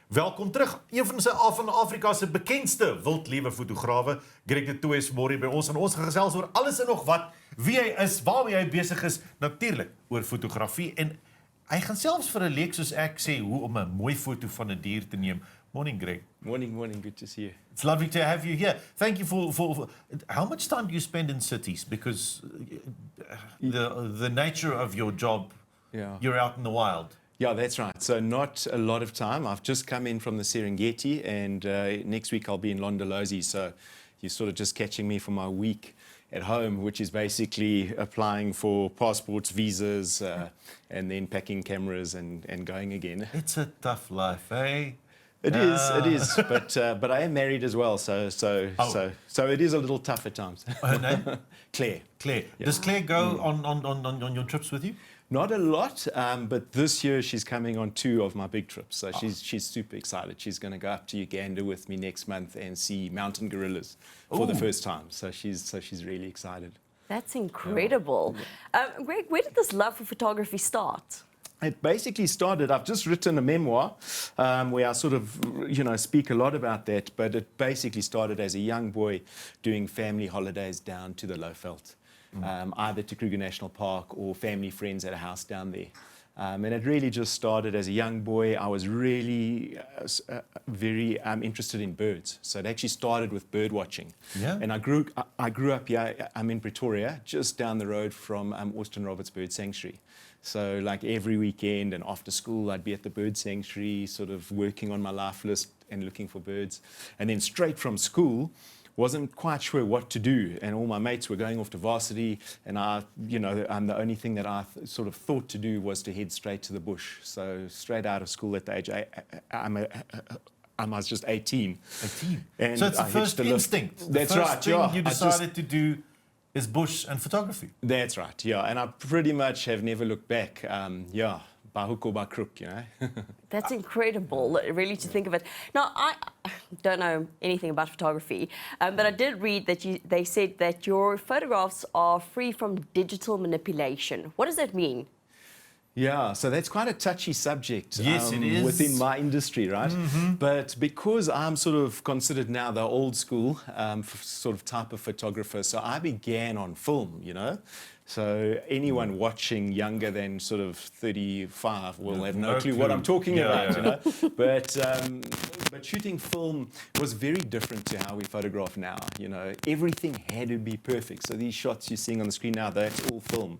Welkom terug. Een van Afrika se bekendste wildlewe-fotograwe, Greg Toit is môre by ons en ons gaan gesels oor alles en nog wat, wie hy is, waarmee hy besig is, natuurlik oor fotografie en hy gaan selfs vir 'n leek soos ek sê hoe om 'n mooi foto van 'n dier te neem. Morning, Greg. Morning. Good to see you. It's lovely to have you here. Thank you for how much time do you spend in cities? Because the nature of your job, you're out in the wild. Yeah, that's right. So not a lot of time. I've just come in from the Serengeti, and next week I'll be in Londolozi. So you're sort of just catching me for my week at home, which is basically applying for passports, visas, and then packing cameras and going again. It's a tough life, eh? It is. But I am married as well, so it is a little tough at times. Her name? Claire. Claire. Yeah. Does Claire go on your trips with you? Not a lot, but this year she's coming on 2 of my big trips. So she's super excited. She's going to go up to Uganda with me next month and see mountain gorillas for the first time. So she's really excited. That's incredible. Greg, where did this love for photography start? It basically started, I've just written a memoir where I sort of, speak a lot about that, but it basically started as a young boy doing family holidays down to the Lowveld, either to Kruger National Park or family friends at a house down there. And it really just started as a young boy. I was really very interested in birds. So it actually started with bird watching. Yeah. And I grew up here, I'm in Pretoria, just down the road from Austin Roberts Bird Sanctuary. So like every weekend and after school, I'd be at the bird sanctuary, sort of working on my life list and looking for birds. And then straight from school, wasn't quite sure what to do. And all my mates were going off to varsity. And the only thing that I sort of thought to do was to head straight to the bush. So straight out of school at the age, I was just 18. 18. And so it's the first instinct. That's right. The first thing you decided to do is bush and photography. That's right, yeah. And I pretty much have never looked back, by hook or by crook, That's incredible, really, to think of it. Now, I don't know anything about photography, but I did read that they said that your photographs are free from digital manipulation. What does that mean? Yeah, so that's quite a touchy subject. Yes, it is. Within my industry, right? Mm-hmm. But because I'm sort of considered now the old school sort of type of photographer, so I began on film, So anyone watching younger than sort of 35 will have no clue what I'm talking about, But shooting film was very different to how we photograph now, Everything had to be perfect. So these shots you're seeing on the screen now, that's all film.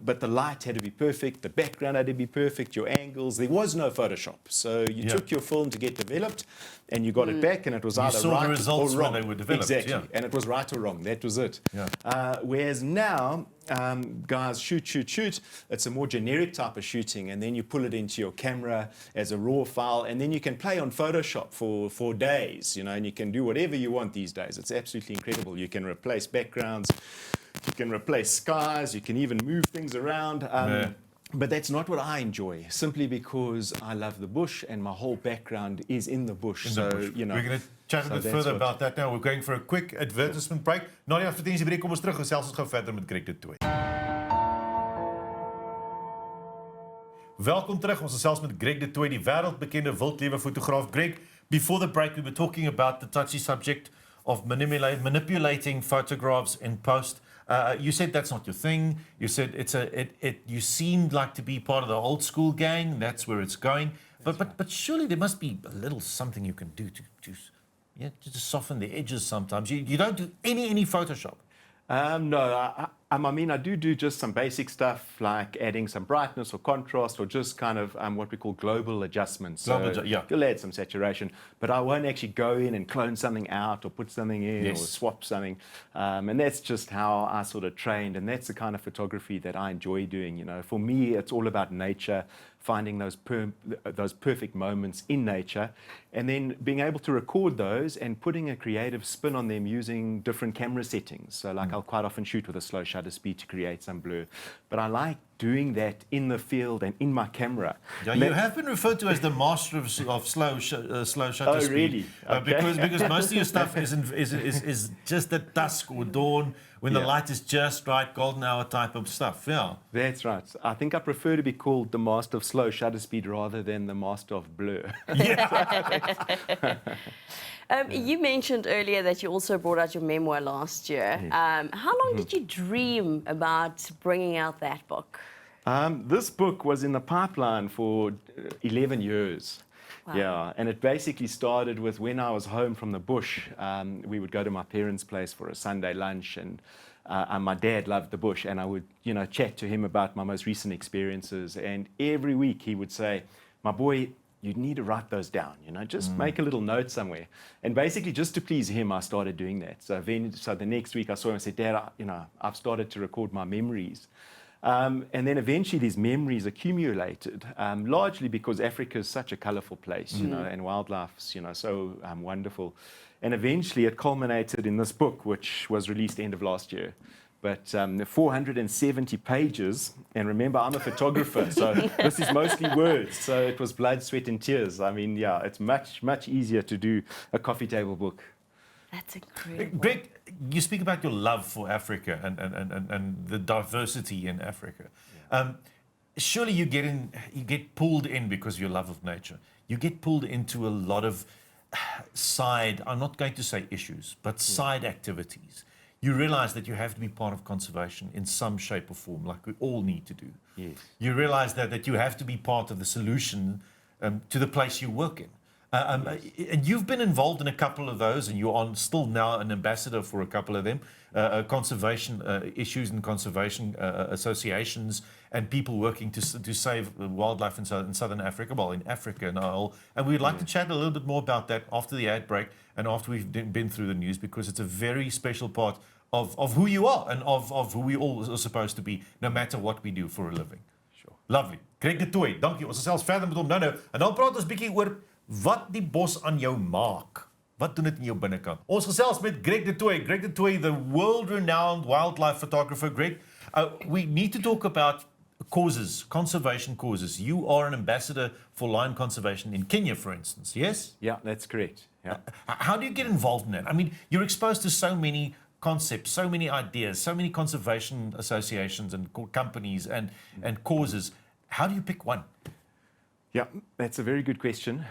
But the light had to be perfect, the background had to be perfect, your angles. There was no Photoshop. So you took your film to get developed and you got it back and it was either right the results or wrong. When they were developed. Exactly, and it was right or wrong. That was it. Yeah. Whereas now, guys shoot. It's a more generic type of shooting, and then you pull it into your camera as a raw file, and then you can play on Photoshop for days, and you can do whatever you want these days. It's absolutely incredible. You can replace backgrounds, you can replace skies, you can even move things around. But that's not what I enjoy, simply because I love the bush and my whole background is in the bush. We're going to chat a bit further about that now. We're going for a quick advertisement break. Na die advertensiebreek kom ons terug, gesels ons gou verder met Greg Toit. Welkom terug, ons gesels met Greg Toit, die wêreldbekende wildlewe-fotograaf. Greg, before the break we were talking about the touchy subject of manipulating photographs in post. You said that's not your thing. You said you seemed like to be part of the old school gang. That's where it's going. But surely there must be a little something you can do to soften the edges sometimes. You don't do any Photoshop. No, I do just some basic stuff like adding some brightness or contrast or just kind of what we call global adjustments. You'll add some saturation, but I won't actually go in and clone something out or put something in or swap something. And that's just how I sort of trained, and that's the kind of photography that I enjoy doing. For me, it's all about nature, finding those perfect moments in nature, and then being able to record those and putting a creative spin on them using different camera settings. So like I'll quite often shoot with a slow shutter speed to create some blur, but I like doing that in the field and in my camera. Yeah, you have been referred to as the master of slow shutter Oh, speed. really? Okay. Because most of your stuff is just at dusk or dawn when the light is just right, golden hour type of stuff. Yeah. That's right. I think I prefer to be called the master of slow shutter speed rather than the master of blur. You mentioned earlier that you also brought out your memoir last year. Yes. How long did you dream about bringing out that book? This book was in the pipeline for 11 years. Wow. Yeah, and it basically started with when I was home from the bush. We would go to my parents' place for a Sunday lunch, and my dad loved the bush, and I would, chat to him about my most recent experiences. And every week he would say, "My boy, you need to write those down, just make a little note somewhere." And basically, just to please him, I started doing that. So the next week I saw him and said, "Dad, I've started to record my memories." And then eventually these memories accumulated, largely because Africa is such a colorful place, and wildlife's, so wonderful. And eventually it culminated in this book, which was released end of last year. But 470 pages, and remember, I'm a photographer, so this is mostly words. So it was blood, sweat, and tears. I mean, yeah, it's much, much easier to do a coffee table book. That's incredible. Greg, you speak about your love for Africa and the diversity in Africa. Yeah. Surely you get pulled in because of your love of nature. You get pulled into a lot of side, I'm not going to say issues, but side activities. You realize that you have to be part of conservation in some shape or form, like we all need to do. Yes. You realize that you have to be part of the solution to the place you work in. And you've been involved in a couple of those, and you're still now an ambassador for a couple of them, conservation issues and conservation associations, and people working to save wildlife in southern Africa, well, in Africa now. And we'd like to chat a little bit more about that after the ad break and after we've been through the news, because it's a very special part of who you are and of who we all are supposed to be, no matter what we do for a living. Sure. Lovely. Greg de Toit, dankie. Ons gesels verder met hom nou. En dan praat ons bietjie oor wat die bos aan jou maak. Wat doen dit in jou binnekant? Ons gesels met Greg de Toit. Greg de Toit, the world-renowned wildlife photographer. Greg, we need to talk about causes, conservation causes. You are an ambassador for lion conservation in Kenya, for instance, yes? Yeah, that's correct. Yeah. How do you get involved in that? I mean, you're exposed to so many concepts, so many ideas, so many conservation associations and companies and causes. How do you pick one? Yeah, that's a very good question,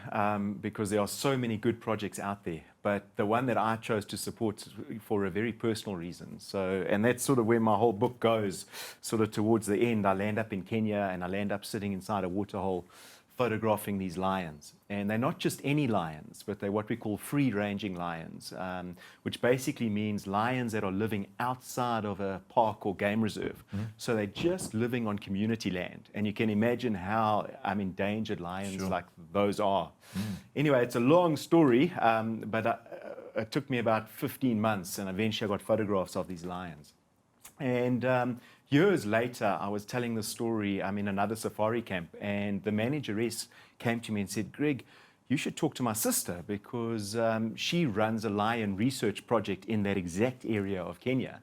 because there are so many good projects out there. But the one that I chose to support for a very personal reason. And that's sort of where my whole book goes. Sort of towards the end, I land up in Kenya and I land up sitting inside a waterhole photographing these lions. And they're not just any lions, but they're what we call free-ranging lions, which basically means lions that are living outside of a park or game reserve. So they're just living on community land. And you can imagine how endangered lions like those are. Anyway, it's a long story, but it took me about 15 months, and eventually I got photographs of these lions. And years later, I was telling the story in another safari camp, and the manageress came to me and said, "Greg, you should talk to my sister, because she runs a lion research project in that exact area of Kenya."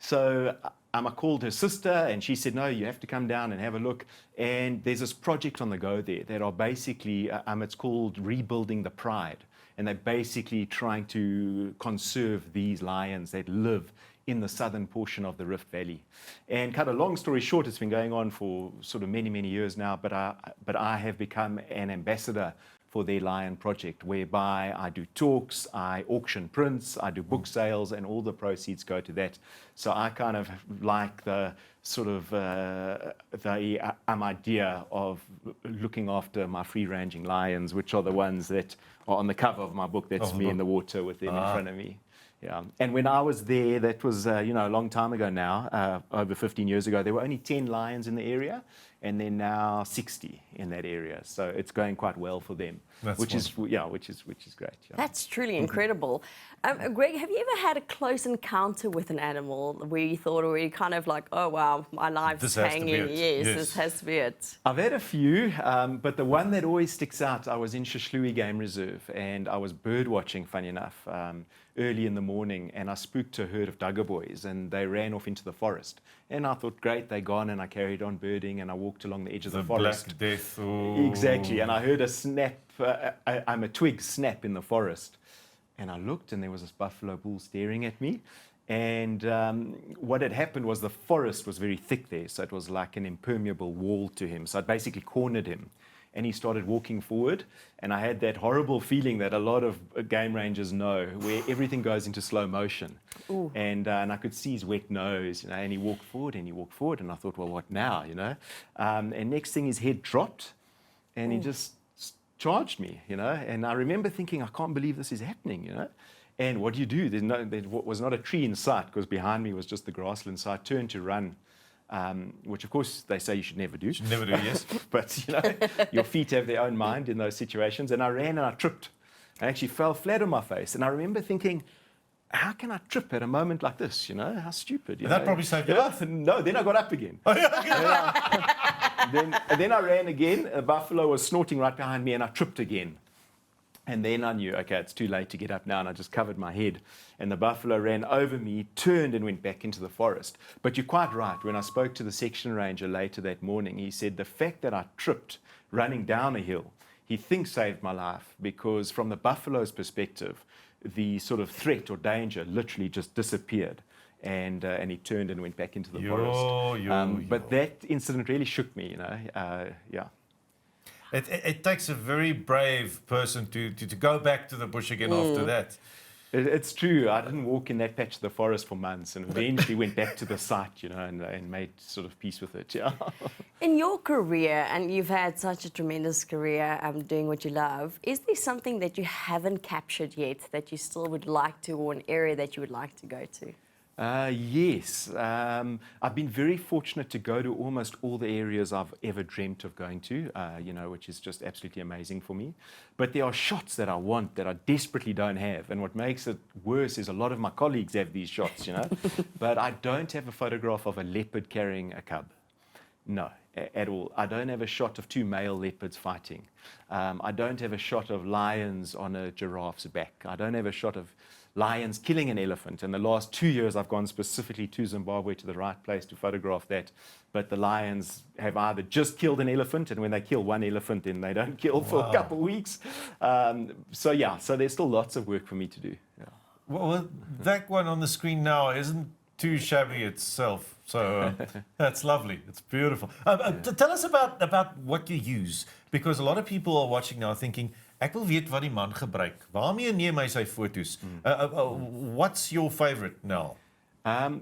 So I called her sister, and she said, "No, you have to come down and have a look." And there's this project on the go there that are basically, it's called Rebuilding the Pride. And they're basically trying to conserve these lions that live in the southern portion of the Rift Valley. And cut a long story short, it's been going on for sort of many, many years now, but I have become an ambassador for their lion project, whereby I do talks, I auction prints, I do book sales, and all the proceeds go to that. So I kind of like the sort of the idea of looking after my free-ranging lions, which are the ones that are on the cover of my book. That's me in the water with them in front of me. Yeah. And when I was there, that was a long time ago now, over 15 years ago, there were only 10 lions in the area. and they're now 60 in that area. So it's going quite well for them, which is great. Yeah. That's truly incredible. Greg, have you ever had a close encounter with an animal where you thought, or you kind of like, oh wow, my life's hanging? Yes, this has to be it. I've had a few, but the one that always sticks out, I was in Shishlui Game Reserve and I was bird watching, funny enough, early in the morning, and I spooked a herd of dugger boys and they ran off into the forest. And I thought, great, they're gone, and I carried on birding and I walked along the edge of the forest. Black Death. Oh. Exactly, and I heard a snap, a twig snap in the forest. And I looked and there was this buffalo bull staring at me. And what had happened was the forest was very thick there, so it was like an impermeable wall to him. So I basically cornered him. And he started walking forward, and I had that horrible feeling that a lot of game rangers know, where everything goes into slow motion. And I could see his wet nose, and he walked forward, and I thought, well, what now, And next thing, his head dropped, and he just charged me, And I remember thinking, I can't believe this is happening, And what do you do? There was not a tree in sight, because behind me was just the grassland, so I turned to run. Which, of course, they say you should never do. Yes. But, your feet have their own mind in those situations. And I ran and I tripped. I actually fell flat on my face. And I remember thinking, how can I trip at a moment like this? How stupid. That probably saved your life. No, then I got up again. Then I ran again. A buffalo was snorting right behind me and I tripped again. And then I knew, okay, it's too late to get up now, and I just covered my head. And the buffalo ran over me, turned and went back into the forest. But you're quite right. When I spoke to the section ranger later that morning, he said the fact that I tripped running down a hill, he thinks saved my life, because from the buffalo's perspective, the sort of threat or danger literally just disappeared. And he turned and went back into the forest. But that incident really shook me, yeah. It takes a very brave person to go back to the bush again after that. It's true. I didn't walk in that patch of the forest for months, and eventually went back to the site, and made sort of peace with it. Yeah. In your career, and you've had such a tremendous career doing what you love, is there something that you haven't captured yet that you still would like to, or an area that you would like to go to? Yes. I've been very fortunate to go to almost all the areas I've ever dreamt of going to, which is just absolutely amazing for me. But there are shots that I want that I desperately don't have. And what makes it worse is a lot of my colleagues have these shots, But I don't have a photograph of a leopard carrying a cub. No, at all. I don't have a shot of two male leopards fighting. I don't have a shot of lions on a giraffe's back. I don't have a shot of lions killing an elephant. And the last 2 years, I've gone specifically to Zimbabwe, to the right place to photograph that. But the lions have either just killed an elephant, and when they kill one elephant, then they don't kill for a couple of weeks. So there's still lots of work for me to do. Yeah. Well, that one on the screen now isn't too shabby itself. So that's lovely. It's beautiful. Tell us about what you use, because a lot of people are watching now thinking, ek wil weet wat die man gebruik. Waarmee neem hy sy foto's? What's your favorite now?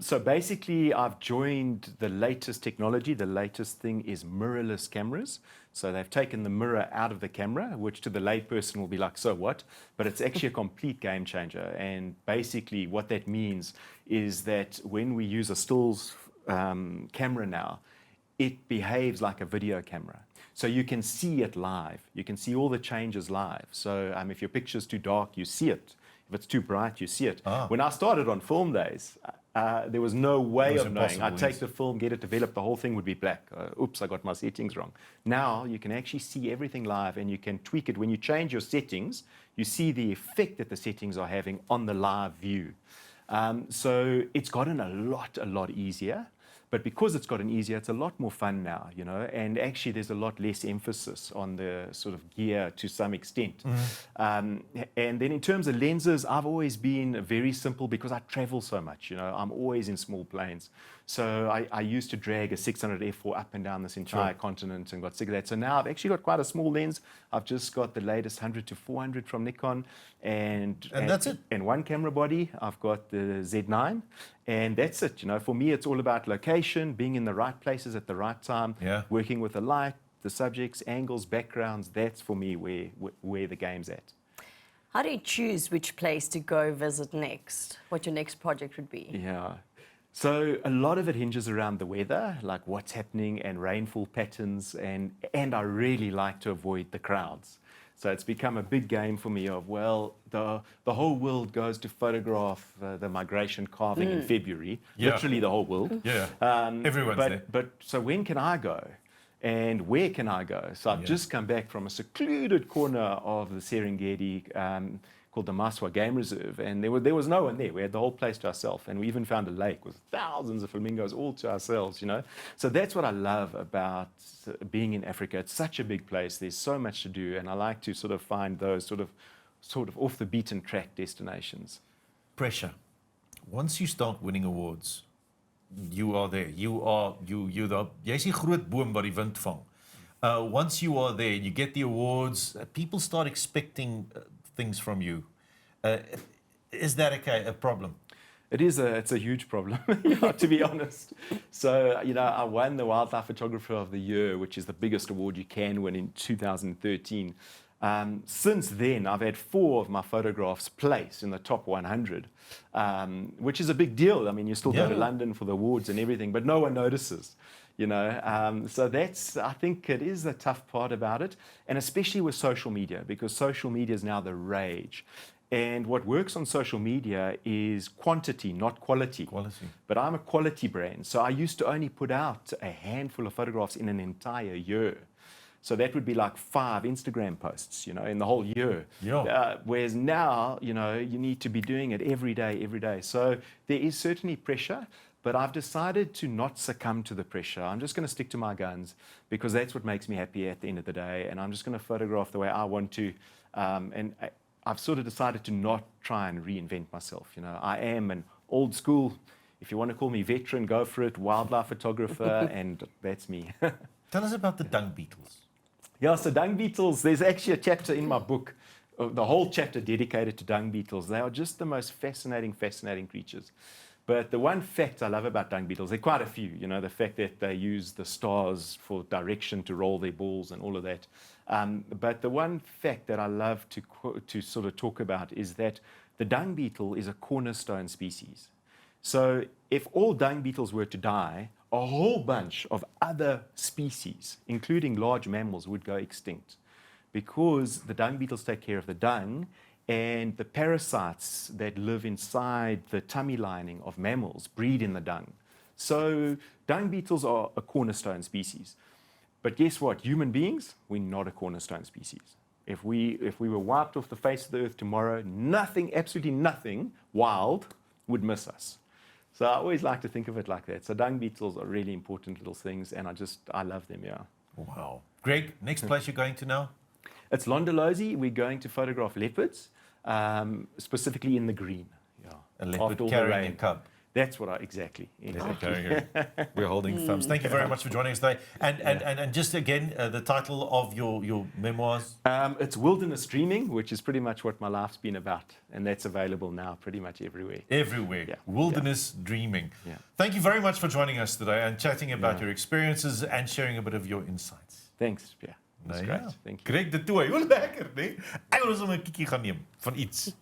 So basically, I've joined the latest technology. The latest thing is mirrorless cameras. So they've taken the mirror out of the camera, which to the layperson will be like, so what? But it's actually a complete game changer. And basically what that means is that when we use a stills camera now, it behaves like a video camera. So you can see it live. You can see all the changes live. So if your picture's too dark, you see it. If it's too bright, you see it. When I started on film days, there was no way of knowing. I'd take the film, get it developed, the whole thing would be black. Oops, I got my settings wrong. Now you can actually see everything live, and you can tweak it. When you change your settings, you see the effect that the settings are having on the live view. So it's gotten a lot easier. But because it's gotten easier, it's a lot more fun now, and actually there's a lot less emphasis on the sort of gear to some extent. And then in terms of lenses, I've always been very simple because I travel so much, I'm always in small planes. So I used to drag a 600 f4 up and down this entire continent and got sick of that. So now I've actually got quite a small lens. I've just got the latest 100 to 400 from Nikon. And that's it. And one camera body. I've got the Z9. And that's it. For me, it's all about location, being in the right places at the right time, working with the light, the subjects, angles, backgrounds. That's for me where the game's at. How do you choose which place to go visit next? What your next project would be? Yeah. So a lot of it hinges around the weather, like what's happening and rainfall patterns, and I really like to avoid the crowds. So it's become a big game for me of, well, the whole world goes to photograph the migration calving in February, literally the whole world. Yeah, everyone's there. But so when can I go? And where can I go? So I've just come back from a secluded corner of the Serengeti called the Maswa Game Reserve, and there was no one there. We had the whole place to ourselves, and we even found a lake with thousands of flamingos all to ourselves, you know. So that's what I love about being in Africa. It's such a big place. There's so much to do, and I like to sort of find those sort of off the beaten track destinations. Pressure. Once you start winning awards, you are there. You're jy's die groot boom wat die wind vang. Once you are there, you get the awards, people start expecting things from you. Is that a problem? It's a huge problem, to be honest. So, you know, I won the Wildlife Photographer of the Year, which is the biggest award you can win, in 2013. Since then, I've had 4 of my photographs placed in the top 100, which is a big deal. I mean, you still go to London for the awards and everything, but no one notices, you know. So I think it is the tough part about it, and especially with social media, because social media is now the rage. And what works on social media is quantity, not quality. But I'm a quality brand, so I used to only put out a handful of photographs in an entire year. So that would be like 5 Instagram posts, you know, in the whole year. Whereas now, you know, you need to be doing it every day. So there is certainly pressure, but I've decided to not succumb to the pressure. I'm just going to stick to my guns, because that's what makes me happy at the end of the day. And I'm just going to photograph the way I want to. I've sort of decided to not try and reinvent myself. You know, I am an old school, if you want to call me veteran, go for it, wildlife photographer, and that's me. Tell us about the dung beetles. Yeah, so dung beetles, there's actually a chapter in my book, the whole chapter dedicated to dung beetles. They are just the most fascinating creatures. But the one fact I love about dung beetles, there are quite a few, you know, the fact that they use the stars for direction to roll their balls and all of that. But the one fact that I love to sort of talk about is that the dung beetle is a cornerstone species. So if all dung beetles were to die, a whole bunch of other species, including large mammals, would go extinct, because the dung beetles take care of the dung, and the parasites that live inside the tummy lining of mammals breed in the dung. So dung beetles are a cornerstone species. But guess what? Human beings, we're not a cornerstone species. If we were wiped off the face of the earth tomorrow, nothing, absolutely nothing wild would miss us. So I always like to think of it like that. So dung beetles are really important little things, and I love them, yeah. Wow. Greg, next place you're going to now? It's Londolozi. We're going to photograph leopards, specifically in the green. Yeah. A leopard carrying a cub. That's what exactly. We're holding thumbs. Thank you very much for joining us today. And just again, the title of your memoirs? It's Wilderness Dreaming, which is pretty much what my life's been about. And that's available now pretty much everywhere. Everywhere. Wilderness Dreaming. Thank you very much for joining us today and chatting about your experiences and sharing a bit of your insights. Thanks, Pierre. That's great. Thank you. Greg de Toit. Hoe lekker, nee? Ek wil ons 'n kiekie gaan neem van iets.